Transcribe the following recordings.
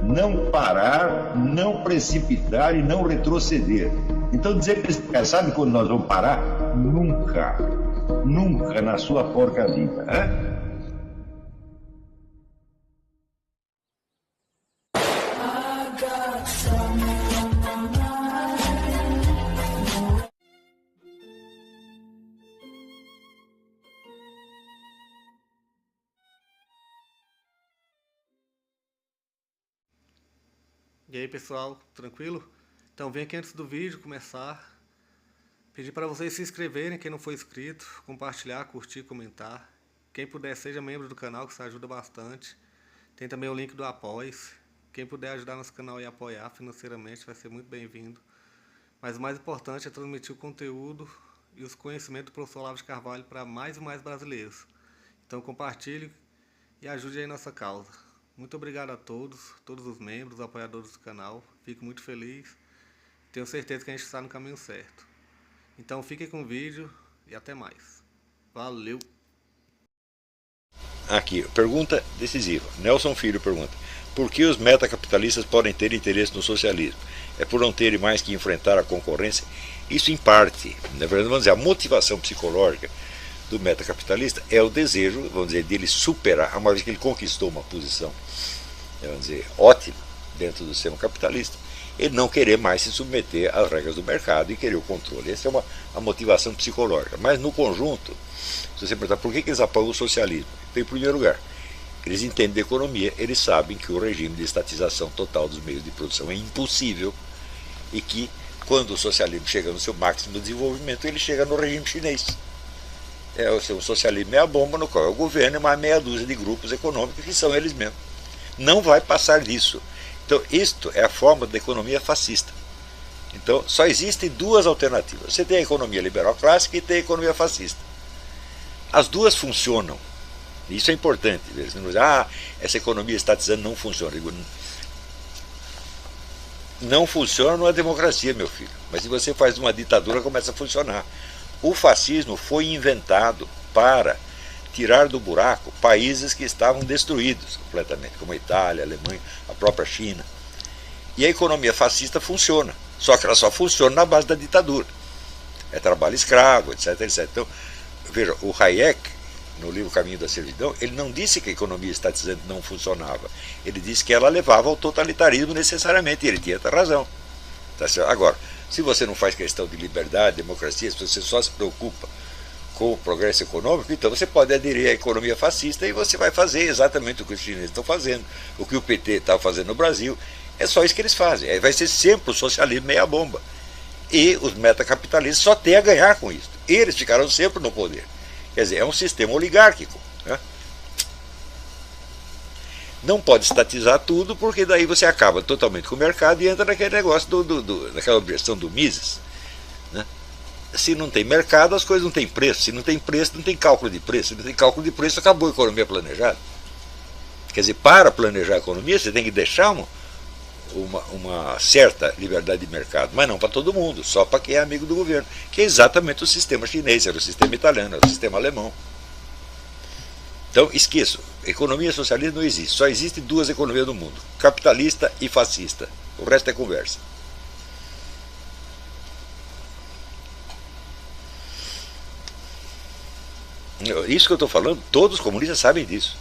não parar, não precipitar e não retroceder. Então dizer para esse cara, sabe quando nós vamos parar? Nunca. Nunca na sua porca vida. Né? E aí pessoal, tranquilo? Então vem aqui antes do vídeo começar, pedir para vocês se inscreverem, quem não for inscrito, compartilhar, curtir, comentar. Quem puder seja membro do canal, que isso ajuda bastante. Tem também o link do Apoia-se. Quem puder ajudar nosso canal e apoiar financeiramente vai ser muito bem-vindo. Mas o mais importante é transmitir o conteúdo e os conhecimentos do professor Olavo de Carvalho para mais e mais brasileiros. Então compartilhe e ajude aí nossa causa. Muito obrigado a todos os membros, apoiadores do canal. Fico muito feliz. Tenho certeza que a gente está no caminho certo. Então fiquem com o vídeo e até mais. Valeu! Aqui, pergunta decisiva. Nelson Filho pergunta: por que os metacapitalistas podem ter interesse no socialismo? É por não terem mais que enfrentar a concorrência? Isso em parte, na verdade, vamos dizer, a motivação psicológica do metacapitalista é o desejo, vamos dizer, dele superar, uma vez que ele conquistou uma posição, vamos dizer, ótima dentro do sistema capitalista, ele não querer mais se submeter às regras do mercado e querer o controle. Essa é a motivação psicológica. Mas no conjunto, se você perguntar por que eles apoiam o socialismo, então, em primeiro lugar, eles entendem de economia, eles sabem que o regime de estatização total dos meios de produção é impossível e que quando o socialismo chega no seu máximo desenvolvimento, ele chega no regime chinês. É o seu socialismo é a bomba no qual é o governo e mais meia dúzia de grupos econômicos que são eles mesmos. Não vai passar disso. Então, isto é a forma da economia fascista. Então, só existem duas alternativas. Você tem a economia liberal clássica e tem a economia fascista. As duas funcionam. Isso é importante. Você não diz, essa economia estatizando não funciona. Eu digo, não funciona numa democracia, meu filho. Mas se você faz uma ditadura, começa a funcionar. O fascismo foi inventado para tirar do buraco países que estavam destruídos completamente, como a Itália, a Alemanha, a própria China. E a economia fascista funciona, só que ela só funciona na base da ditadura. É trabalho escravo, etc, etc. Então, veja, o Hayek, no livro Caminho da Servidão, ele não disse que a economia estatizante não funcionava. Ele disse que ela levava ao totalitarismo necessariamente, e ele tinha razão. Tá certo? Agora, se você não faz questão de liberdade, democracia, se você só se preocupa com o progresso econômico, então você pode aderir à economia fascista e você vai fazer exatamente o que os chineses estão fazendo, o que o PT está fazendo no Brasil. É só isso que eles fazem. Aí vai ser sempre o socialismo meia bomba. E os metacapitalistas só têm a ganhar com isso. Eles ficarão sempre no poder. Quer dizer, é um sistema oligárquico. Né? Não pode estatizar tudo, porque daí você acaba totalmente com o mercado e entra naquele negócio daquela objeção do Mises. Né? Se não tem mercado, as coisas não têm preço. Se não tem preço, não tem cálculo de preço. Se não tem cálculo de preço, acabou a economia planejada. Quer dizer, para planejar a economia, você tem que deixar uma certa liberdade de mercado, mas não para todo mundo, só para quem é amigo do governo, que é exatamente o sistema chinês, era o sistema italiano, era o sistema alemão. Então, esqueço, economia socialista não existe, só existem duas economias no mundo, capitalista e fascista, o resto é conversa. Isso que eu estou falando, todos os comunistas sabem disso.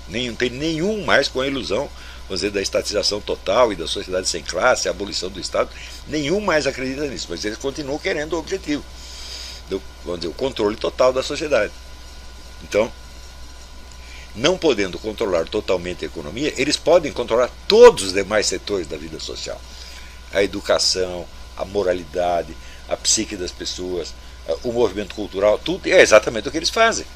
Não tem nenhum mais com a ilusão, vamos dizer, da estatização total e da sociedade sem classe, a abolição do Estado. Nenhum mais acredita nisso, mas eles continuam querendo o objetivo, vamos dizer, o controle total da sociedade. Então, não podendo controlar totalmente a economia, eles podem controlar todos os demais setores da vida social. A educação, a moralidade, a psique das pessoas, o movimento cultural, tudo é exatamente o que eles fazem.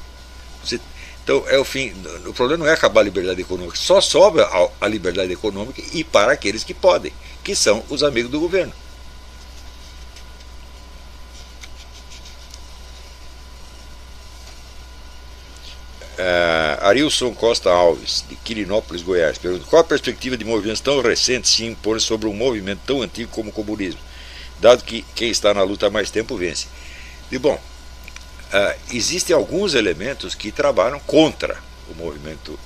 Então, é o fim. O problema não é acabar a liberdade econômica, só sobra a liberdade econômica e para aqueles que podem, que são os amigos do governo. Arilson Costa Alves, de Quirinópolis, Goiás, pergunta: qual a perspectiva de movimentos tão recentes se impor sobre um movimento tão antigo como o comunismo, dado que quem está na luta há mais tempo vence? E bom, existem alguns elementos que trabalham contra o movimento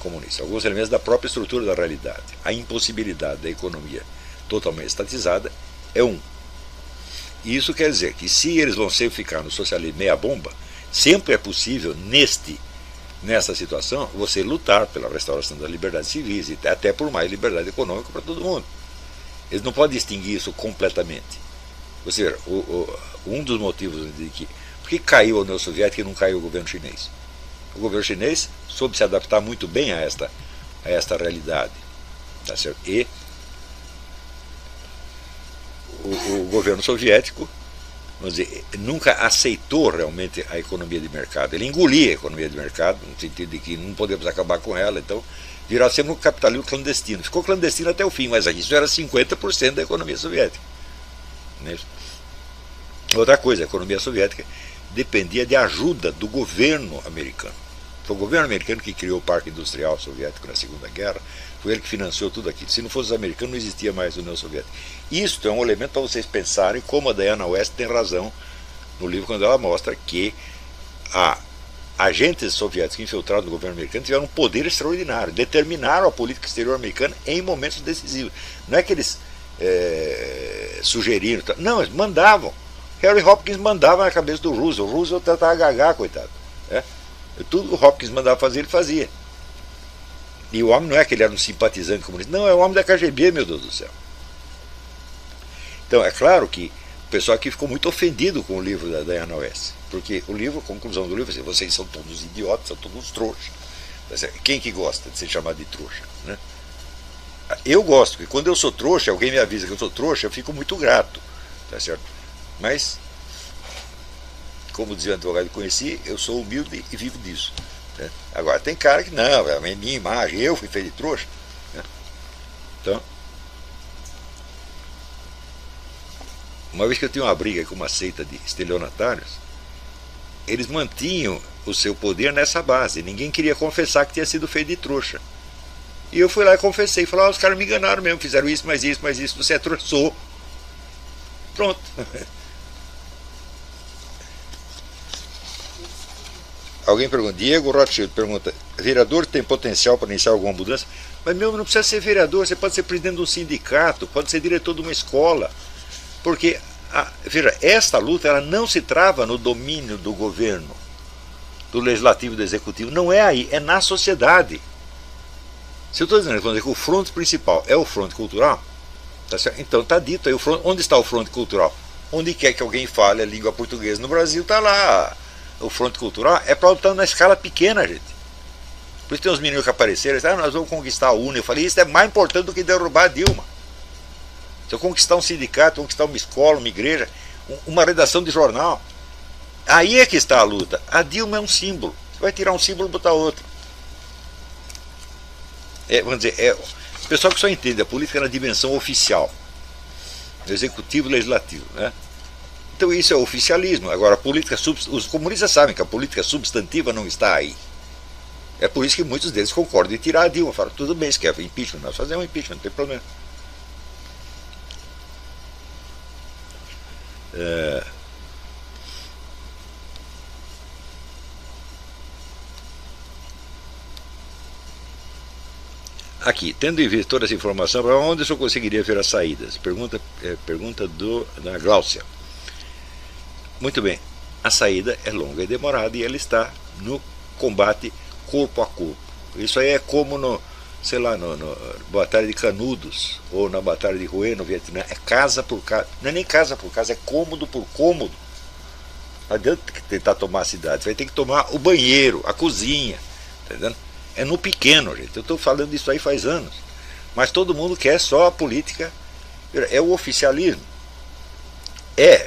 comunista. Alguns elementos da própria estrutura da realidade. A impossibilidade da economia totalmente estatizada é um. E isso quer dizer que se eles vão sempre ficar no socialismo meia bomba, sempre é possível, nessa situação, você lutar pela restauração das liberdades civis e até por mais liberdade econômica para todo mundo. Eles não podem extinguir isso completamente. Ou seja, um dos motivos de que... Por que caiu a União Soviética e não caiu o governo chinês? O governo chinês soube se adaptar muito bem a esta realidade. Tá certo? E o governo soviético, vamos dizer, nunca aceitou realmente a economia de mercado. Ele engolia a economia de mercado, no sentido de que não podemos acabar com ela, então virou sempre um capitalismo clandestino. Ficou clandestino até o fim, mas isso era 50% da economia soviética. Outra coisa, a economia soviética dependia de ajuda do governo americano. Foi o governo americano que criou o Parque Industrial Soviético na Segunda Guerra, foi ele que financiou tudo aquilo. Se não fosse os americanos, não existia mais a União Soviética. Isso é um elemento para vocês pensarem como a Diana West tem razão no livro, quando ela mostra que agentes soviéticos infiltrados no governo americano tiveram um poder extraordinário, determinaram a política exterior americana em momentos decisivos. Não é que eles sugeriram, não, eles mandavam. Harry Hopkins mandava na cabeça do Roosevelt. O Roosevelt tentava gagar, coitado. Tudo o Hopkins mandava fazer, ele fazia. E o homem não é que ele era um simpatizante comunista, não, é o homem da KGB, meu Deus do céu. Então, é claro que o pessoal aqui ficou muito ofendido com o livro da Diana West, porque o livro, a conclusão do livro é assim, vocês são todos idiotas, são todos trouxas. Quem que gosta de ser chamado de trouxa? Né? Eu gosto, porque quando eu sou trouxa, alguém me avisa que eu sou trouxa, eu fico muito grato. Tá certo? Mas, como dizia o advogado que conheci, eu sou humilde e vivo disso. Né? Agora, tem cara que não, é a minha imagem, eu fui feito de trouxa. Né? Então, uma vez que eu tinha uma briga com uma seita de estelionatários, eles mantinham o seu poder nessa base. Ninguém queria confessar que tinha sido feito de trouxa. E eu fui lá e confessei. Falei, os caras me enganaram mesmo, fizeram isso, mais isso, mais isso. Você é trouxa, sou. Pronto. Alguém pergunta, Diego Rothschild pergunta, vereador tem potencial para iniciar alguma mudança? Mas meu, não precisa ser vereador, você pode ser presidente de um sindicato, pode ser diretor de uma escola. Porque, veja, esta luta ela não se trava no domínio do governo, do legislativo e do executivo. Não é aí, é na sociedade. Se eu estou dizendo que o fronte principal é o fronte cultural, tá certo? Então está dito aí, onde está o fronte cultural? Onde quer que alguém fale a língua portuguesa no Brasil, está lá. O fronte cultural é para lutar na escala pequena, gente. Por isso tem uns meninos que apareceram e disseram, nós vamos conquistar a UNE. Eu falei, isso é mais importante do que derrubar a Dilma. Se eu conquistar um sindicato, conquistar uma escola, uma igreja, uma redação de jornal, aí é que está a luta. A Dilma é um símbolo. Você vai tirar um símbolo e botar outro. Vamos dizer, o pessoal que só entende a política na dimensão oficial, executivo e legislativo, né? Então isso é oficialismo. Agora, os comunistas sabem que a política substantiva não está aí. É por isso que muitos deles concordam em tirar a Dilma. Falam, tudo bem, se quer impeachment, nós fazemos impeachment, não tem problema. Aqui, tendo em vista toda essa informação, para onde eu só conseguiria ver as saídas? Pergunta da Gláucia. Muito bem, a saída é longa e demorada e ela está no combate corpo a corpo. Isso aí é como na Batalha de Canudos ou na Batalha de Hue no Vietnã. É casa por casa, não é nem casa por casa, é cômodo por cômodo. Não adianta tentar tomar a cidade, você vai ter que tomar o banheiro, a cozinha, tá entendendo? É no pequeno, gente. Eu estou falando disso aí faz anos. Mas todo mundo quer só a política, é o oficialismo.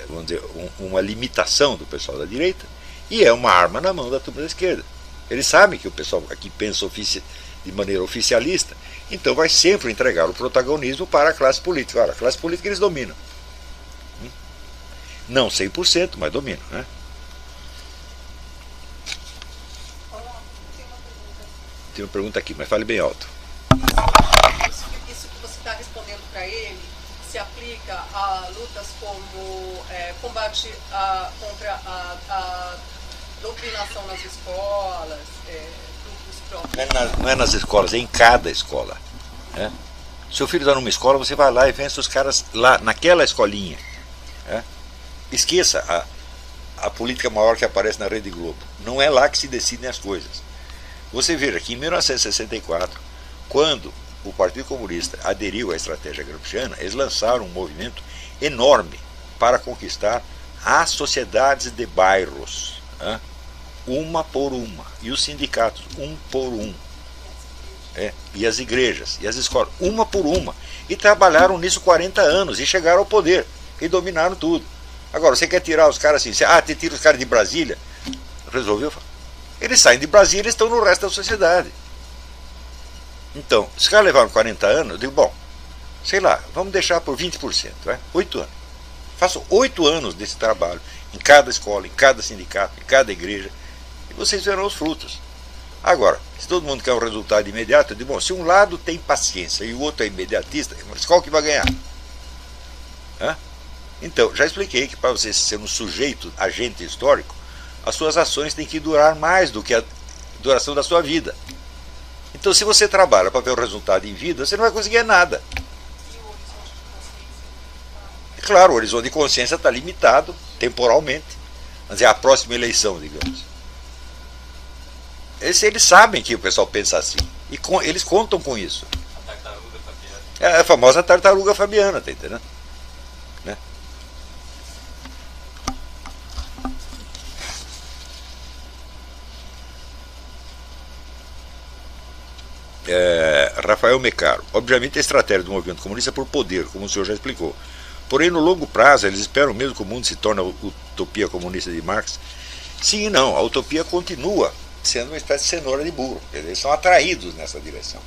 Vamos dizer, uma limitação do pessoal da direita e é uma arma na mão da turma da esquerda. Eles sabem que o pessoal aqui pensa de maneira oficialista, então vai sempre entregar o protagonismo para a classe política. Olha, a classe política eles dominam. Não 100%, mas dominam, né? Tem uma pergunta aqui, mas fale bem alto. Isso que você está respondendo para ele se aplica a lutas como combate contra a doutrinação nas escolas, grupos próprio. Não é nas escolas, é em cada escola. Né? Seu filho está numa escola, você vai lá e vence os caras lá, naquela escolinha. Né? Esqueça a política maior que aparece na Rede Globo. Não é lá que se decidem as coisas. Você veja que em 1964, quando o Partido Comunista aderiu à estratégia gramsciana, eles lançaram um movimento enorme para conquistar as sociedades de bairros, né? Uma por uma, e os sindicatos, um por um, e as igrejas, e as escolas, uma por uma, e trabalharam nisso 40 anos, e chegaram ao poder, e dominaram tudo. Agora, você quer tirar os caras assim, você tira os caras de Brasília, resolveu? Eles saem de Brasília e estão no resto da sociedade. Então, se os caras levaram 40 anos, eu digo, bom, sei lá, vamos deixar por 20%, 8 anos. Façam 8 anos desse trabalho, em cada escola, em cada sindicato, em cada igreja, e vocês verão os frutos. Agora, se todo mundo quer um resultado imediato, eu digo, bom, se um lado tem paciência e o outro é imediatista, mas qual que vai ganhar? Então, já expliquei que para você ser um sujeito, agente histórico, as suas ações têm que durar mais do que a duração da sua vida. Então, se você trabalha para ver o resultado em vida, você não vai conseguir nada. É claro, o horizonte de consciência está limitado temporalmente. Vamos dizer, a próxima eleição, digamos. Eles sabem que o pessoal pensa assim. E eles contam com isso. A tartaruga fabiana. É a famosa tartaruga fabiana, tá entendendo? Né? Rafael Mecaro. Obviamente a estratégia do movimento comunista é por poder, como o senhor já explicou. Porém, no longo prazo, eles esperam mesmo que o mundo se torne a utopia comunista de Marx? Sim e não. A utopia continua sendo uma espécie de cenoura de burro. Eles são atraídos nessa direção.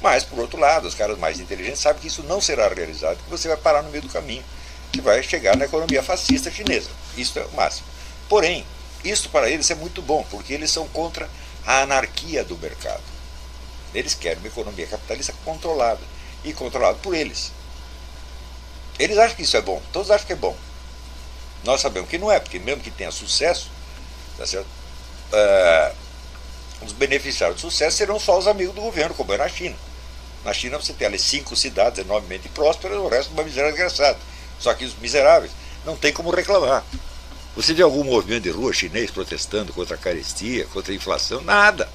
Mas, por outro lado, os caras mais inteligentes sabem que isso não será realizado, que você vai parar no meio do caminho, que vai chegar na economia fascista chinesa. Isso é o máximo. Porém, isso para eles é muito bom, porque eles são contra a anarquia do mercado. Eles querem uma economia capitalista controlada, e controlada por eles. Eles acham que isso é bom, todos acham que é bom. Nós sabemos que não é, porque mesmo que tenha sucesso, tá certo? Os beneficiários do sucesso serão só os amigos do governo, como é na China. Na China você tem ali 5 cidades enormemente prósperas, o resto uma miséria desgraçada. Só que os miseráveis não tem como reclamar. Você vê algum movimento de rua chinês protestando contra a carestia, contra a inflação? Nada.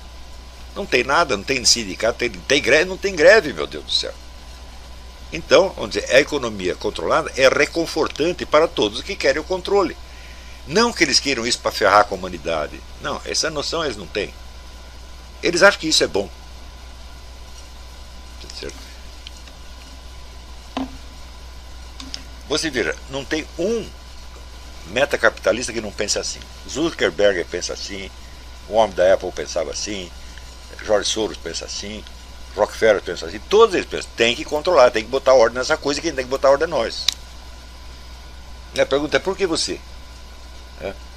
Não tem nada, não tem sindicato, tem greve, não tem greve, meu Deus do céu. Então, vamos dizer, a economia controlada é reconfortante para todos que querem o controle. Não que eles queiram isso para ferrar com a humanidade. Não, essa noção eles não têm. Eles acham que isso é bom. Certo? Você veja, não tem um metacapitalista que não pense assim. Zuckerberg pensa assim, o homem da Apple pensava assim, George Soros pensa assim, Rockefeller pensa assim, todos eles pensam, tem que controlar, tem que botar ordem nessa coisa, e quem tem que botar ordem é nós. A pergunta é, por que você?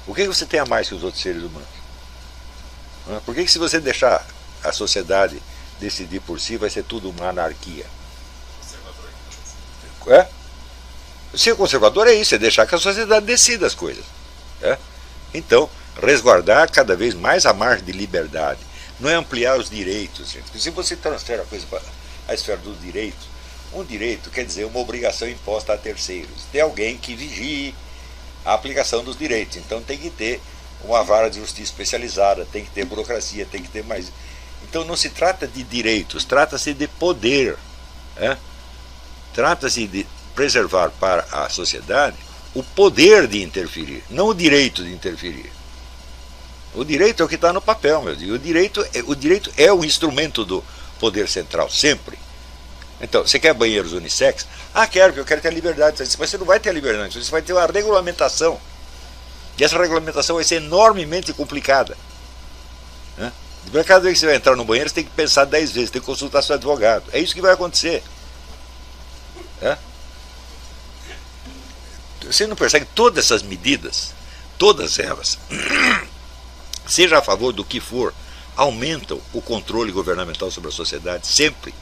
O que você tem a mais que os outros seres humanos? Por que se você deixar a sociedade decidir por si, vai ser tudo uma anarquia? Ser conservador é isso, é deixar que a sociedade decida as coisas. Então, resguardar cada vez mais a margem de liberdade. Não é ampliar os direitos, gente. Porque se você transfere a coisa para a esfera dos direitos, um direito quer dizer uma obrigação imposta a terceiros. Tem alguém que vigie a aplicação dos direitos. Então tem que ter uma vara de justiça especializada, tem que ter burocracia, tem que ter mais. Então não se trata de direitos, trata-se de poder. Trata-se de preservar para a sociedade o poder de interferir, não o direito de interferir. O direito é o que está no papel, meu Deus. O direito é o instrumento do poder central, sempre. Então, você quer banheiros unissex? Quero, porque eu quero ter a liberdade. Mas você não vai ter a liberdade, você vai ter uma regulamentação. E essa regulamentação vai ser enormemente complicada. Cada vez que você vai entrar no banheiro, você tem que pensar 10 vezes, tem que consultar seu advogado. É isso que vai acontecer. Você não percebe que todas essas medidas, todas elas, seja a favor do que for, aumentam o controle governamental sobre a sociedade, sempre.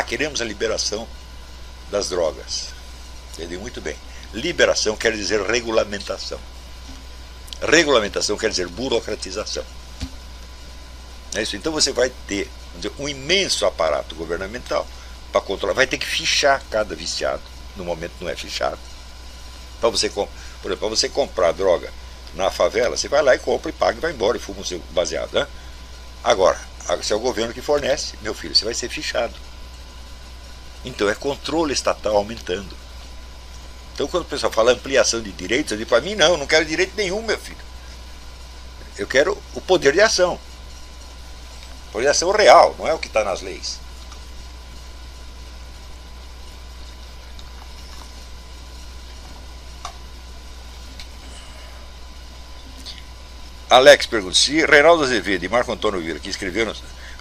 Queremos a liberação das drogas. Eu digo muito bem. Liberação quer dizer regulamentação. Regulamentação quer dizer burocratização. É isso. Então você vai ter, vamos dizer, um imenso aparato governamental para controlar. Vai ter que fichar cada viciado. No momento não é fichado. Para você, por exemplo, para você comprar droga na favela, você vai lá e compra e paga e vai embora e fuma o seu baseado. Né? Agora, se é o governo que fornece, meu filho, você vai ser fichado. Então é controle estatal aumentando. Então quando o pessoal fala ampliação de direitos, eu digo para mim, não, eu não quero direito nenhum, meu filho. Eu quero o poder de ação. O poder de ação real, não é o que está nas leis. Alex pergunta, se Reinaldo Azevedo e Marco Antônio Vieira, que escreveram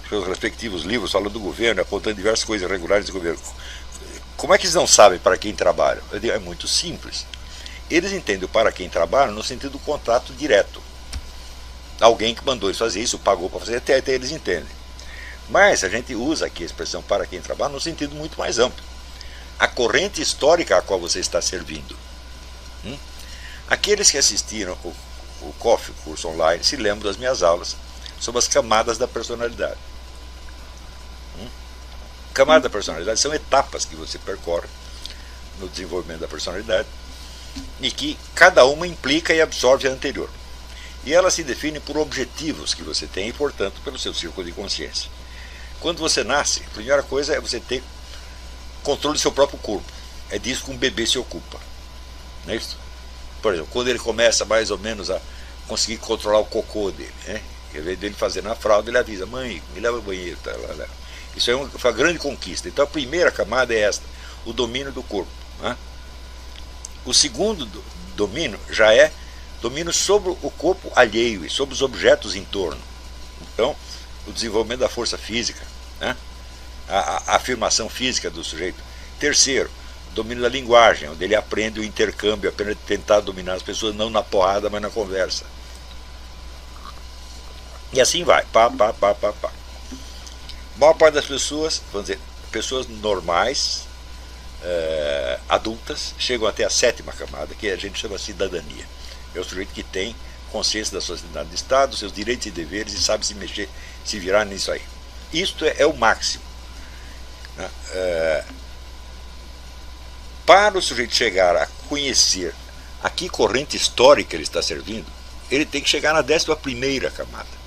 seus respectivos livros falando do governo, apontando diversas coisas irregulares do governo, como é que eles não sabem para quem trabalham? Eu digo, é muito simples. Eles entendem o para quem trabalham no sentido do contrato direto. Alguém que mandou eles fazer isso, pagou para fazer, até eles entendem. Mas a gente usa aqui a expressão para quem trabalha no sentido muito mais amplo. A corrente histórica a qual você está servindo. Aqueles que assistiram o COF, o curso online, se lembram das minhas aulas sobre as camadas da personalidade. Camadas da personalidade são etapas que você percorre no desenvolvimento da personalidade e que cada uma implica e absorve a anterior. E elas se definem por objetivos que você tem e, portanto, pelo seu círculo de consciência. Quando você nasce, a primeira coisa é você ter controle do seu próprio corpo. É disso que um bebê se ocupa. Não é isso? Por exemplo, quando ele começa mais ou menos a conseguir controlar o cocô dele, né? Em vez dele fazer na fralda, ele avisa, mãe, me leva ao banheiro. Tá, lá. Isso é uma grande conquista. Então a primeira camada é esta, o domínio do corpo. Né? O segundo domínio já é domínio sobre o corpo alheio e sobre os objetos em torno. Então, o desenvolvimento da força física, né? a afirmação física do sujeito. Terceiro, domínio da linguagem, onde ele aprende o intercâmbio, aprende a tentar dominar as pessoas, não na porrada, mas na conversa. E assim vai, pá. A maior parte das pessoas, vamos dizer, pessoas normais, adultas, chegam até a 7ª camada, que a gente chama de cidadania. É o sujeito que tem consciência da sociedade de Estado, seus direitos e deveres e sabe se mexer, se virar nisso aí. Isto é o máximo. Né? Para o sujeito chegar a conhecer a que corrente histórica ele está servindo, ele tem que chegar na 11ª camada.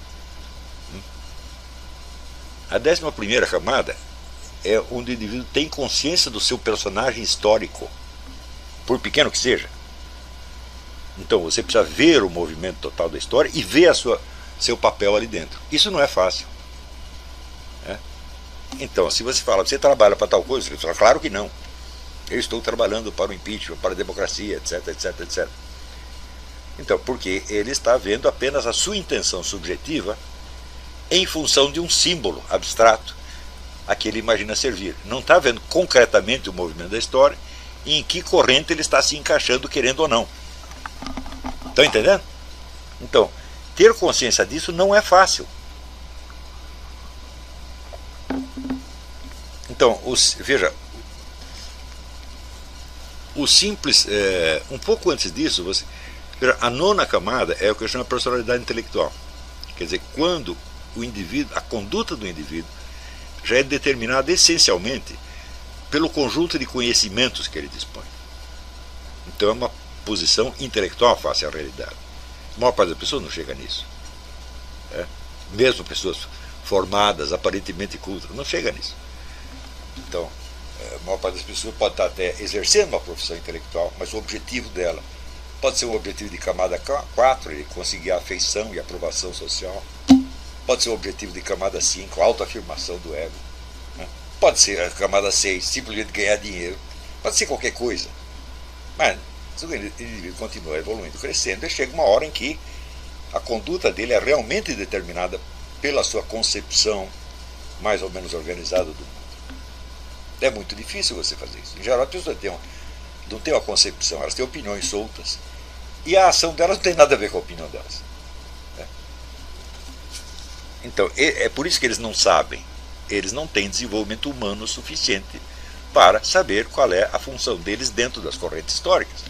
A 11ª camada é onde o indivíduo tem consciência do seu personagem histórico, por pequeno que seja. Então você precisa ver o movimento total da história e ver seu papel ali dentro. Isso não é fácil. Então, se você fala, você trabalha para tal coisa, você fala, claro que não. Eu estou trabalhando para o impeachment, para a democracia, etc. Então, porque ele está vendo apenas a sua intenção subjetiva em função de um símbolo abstrato a que ele imagina servir. Não está vendo concretamente o movimento da história e em que corrente ele está se encaixando, querendo ou não. Estão entendendo? Então, ter consciência disso não é fácil. Então, veja, o simples, um pouco antes disso, a 9ª camada é o que eu chamo de personalidade intelectual. Quer dizer, quando o indivíduo, a conduta do indivíduo já é determinada essencialmente pelo conjunto de conhecimentos que ele dispõe. Então é uma posição intelectual face à realidade. A maior parte das pessoas não chega nisso. Mesmo pessoas formadas, aparentemente cultas, não chega nisso. Então, a maior parte das pessoas pode estar até exercendo uma profissão intelectual, mas o objetivo dela pode ser um objetivo de camada 4, ele conseguir a afeição e a aprovação social. Pode ser o objetivo de camada 5, a autoafirmação do ego. Pode ser a camada 6, simplesmente ganhar dinheiro. Pode ser qualquer coisa. Mas se o indivíduo continua evoluindo, crescendo, e chega uma hora em que a conduta dele é realmente determinada pela sua concepção mais ou menos organizada do mundo. É muito difícil você fazer isso. Em geral, as pessoas não têm uma concepção, elas têm opiniões soltas. E a ação delas não tem nada a ver com a opinião delas. Então, é por isso que eles não sabem. Eles não têm desenvolvimento humano suficiente para saber qual é a função deles dentro das correntes históricas.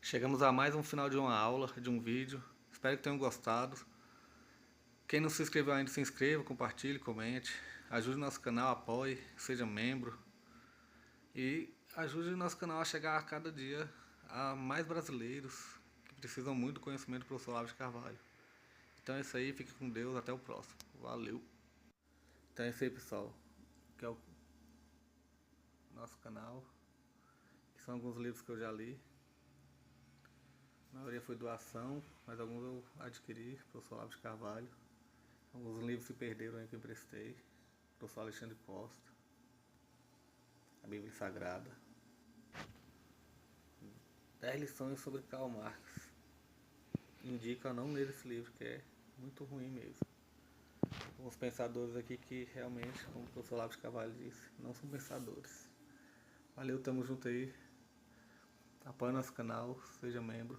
Chegamos a mais um final de uma aula, de um vídeo. Espero que tenham gostado. Quem não se inscreveu ainda, se inscreva, compartilhe, comente. Ajude nosso canal, apoie, seja membro. E ajude o nosso canal a chegar a cada dia a mais brasileiros que precisam muito do conhecimento do professor Olavo de Carvalho. Então é isso aí, fique com Deus, até o próximo. Valeu! Então é isso aí, pessoal, que é o nosso canal, que são alguns livros que eu já li. A maioria foi doação, mas alguns eu adquiri, professor Olavo de Carvalho. Alguns livros se perderam aí que eu emprestei, professor Alexandre Costa, a Bíblia Sagrada, 10 lições sobre Karl Marx. Indica não ler esse livro, que é muito ruim mesmo. Alguns pensadores aqui que realmente, como o professor Olavo de Carvalho disse, não são pensadores. Valeu, tamo junto aí. Apoie nosso canal, seja membro.